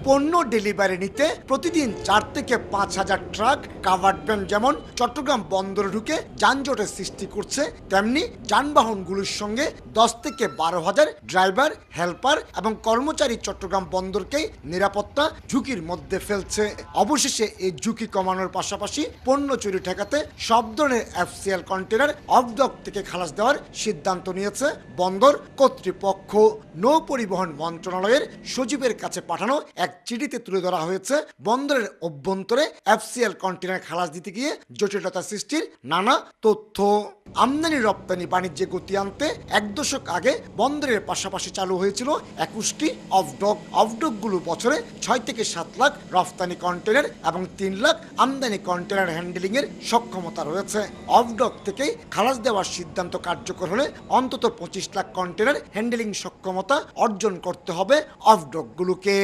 পণ্য ডেলিভারি নিতে প্রতিদিন 4 থেকে 5,000 ট্রাক কাভার্ড ভ্যান যেমন চট্টগ্রাম বন্দরে ঢুকে যানজটের সৃষ্টি করছে, তেমনি যানবাহনগুলোর সঙ্গে 10 থেকে 12,000 ড্রাইভার, হেল্পার এবং কর্মচারী চট্টগ্রাম বন্দরকে নিরাপত্তা ঝুঁকির মধ্যে ফেলছে। অবশেষে এই ঝুঁকি কমানোর পাশাপাশি পণ্য চুরি ঠেকাতে সব ধরনের এফসিএল কন্টেনার অফ ডক থেকে খালাস দেওয়ার সিদ্ধান্ত নিয়েছে বন্দর কর্তৃপক্ষ। নৌ পরিবহন মন্ত্রণালয়ের সচিবের কাছে পাঠানো এক চিঠিতে তুলে ধরা হয়েছে বন্দরের অভ্যন্তরে এফসিএল কন্টেনার খালাস দিতে গিয়ে জটিলতা সৃষ্টির নানা তথ্য। আমদানি রপ্তানি বাণিজ্যে গতি আনতে 1 দশক আগে বন্দরের পাশাপাশি চালু হয়েছিল 21টি অফডকগুলো বছরে 6 থেকে 7 লাখ রফতানি কন্টেনার এবং 3 লাখ আমদানি কন্টেনার হ্যান্ডেলিং এর সক্ষমতা রয়েছে। অফডক থেকে খালাস দেওয়ার সিদ্ধান্ত কার্যকর হলে অন্তত 25 লাখ কন্টেনার হ্যান্ডেলিং সক্ষমতা অর্জন করতে হবে অফডকগুলোকে।